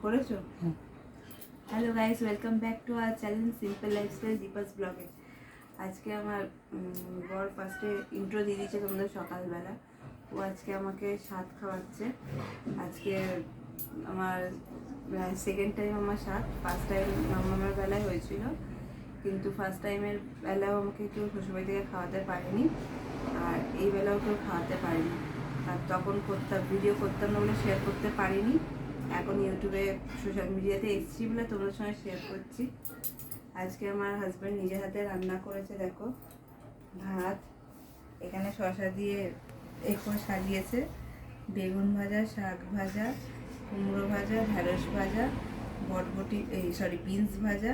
করেছো? Hello guys, welcome back to our channel simple lifestyle Deepa's ব্লগে। আজকে আমার বর ফার্স্টে ইন্ট্রো দিয়ে দিয়েছে তোমাদের সকালবেলা। ও আজকে আমাকে স্বাদ খাওয়াচ্ছে। আজকে আমার সেকেন্ড টাইম আমার স্বাদ। ফার্স্ট টাইম আমার বেলায় হয়েছিল, কিন্তু ফার্স্ট টাইমের বেলাও আমাকে কেউ শ্বশুরবাড়ি থেকে খাওয়াতে পারেনি, আর এই বেলাও কেউ খাওয়াতে পারেনি। আর তখন ভিডিও করতাম না বলে শেয়ার করতে পারিনি। এখন ইউটিউবে সোশ্যাল মিডিয়াতে এসেছি বলে তোমাদের সঙ্গে শেয়ার করছি। আজকে আমার হাজব্যান্ড নিজের হাতে রান্না করেছে। দেখো, ভাত, এখানে শসা দিয়ে এখন সাজিয়েছে, বেগুন ভাজা, শাক ভাজা, কুমড়ো ভাজা, ঢ্যাঁড়স ভাজা, বটবটি বিনস ভাজা,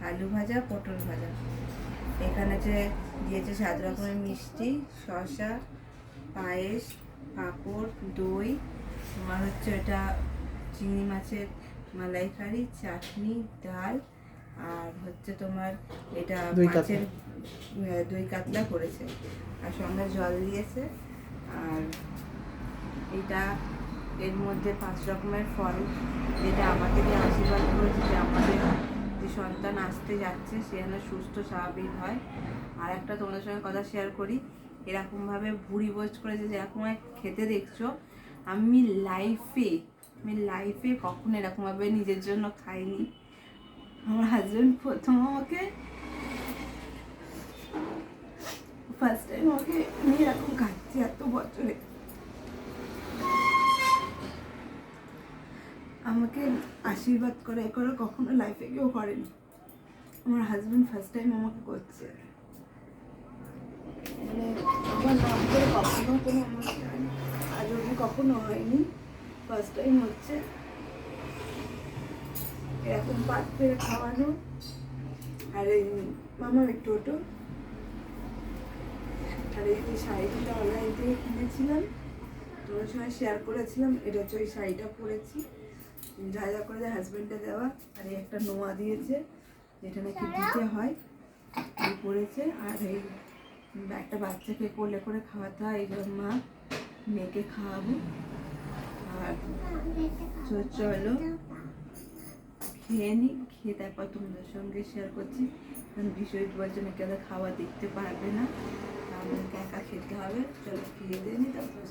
আলু ভাজা, পটল ভাজা। এখানে যে দিয়েছে 7 রকমের মিষ্টি, শসা, পায়েস, পাঁপড়, দই, তোমার হচ্ছে এটা চিংড়ি মাছের মালাইকারি, চাটনি, ডাল, আর হচ্ছে তোমার এটা মাছের দই কাতলা করেছে, আর সঙ্গে জল দিয়েছে। আর এটা এর মধ্যে 5 রকমের ফল, যেটা আমাদেরকে আশীর্বাদ করেছে যে আমাদের যে সন্তান আসতে যাচ্ছে সে যেন সুস্থ স্বাভাবিক হয়। আর একটা তোমাদের সঙ্গে কথা শেয়ার করি, এরকমভাবে ভুড়ি ভোজ করেছে যেরকম খেতে দেখছো, আমি লাইফে কখনো এরকমভাবে নিজের জন্য খাইনি। আমার হাজব্যান্ড প্রথম আমাকে ফার্স্ট টাইম আমাকে আমি এরকম খাচ্ছি এত বছরে। আমাকে আশীর্বাদ করে কখনো লাইফে কেউ করেনি। আমার হাজব্যান্ড ফার্স্ট টাইম আমাকে করছে, মানে আমার নাম করে কখনো কোনো আমাকে আজ অব্দি কখনো হয়নি, ফার্স্ট টাইম হচ্ছে এরকম পাত পেরে খাওয়ানো। আর এই মামা একটু ওটো, আর এই যে শাড়িটা অনলাইন থেকে কিনেছিলাম, তোমার সঙ্গে শেয়ার করেছিলাম, এটা হচ্ছে ওই শাড়িটা পরেছি, যা যা করে হাজব্যান্ডে দেওয়া। আর এই একটা নোয়া দিয়েছে যেটা নাকি দিতে হয়, এই পরেছে। আর এই একটা বাচ্চাকে কোলে করে খাওয়াতে হয়, এই জন্য মা মেয়েকে খাওয়াবো। আর চলো খেয়ে নিই, খেয়ে তারপর তোমাদের সঙ্গে শেয়ার করছি। কারণ বিষয় দেওয়ার জন্য কেউ খাওয়া দেখতে পারবে না, আমাদেরকে একা খেতে হবে। চলো খেয়ে দিয়ে নি, তারপর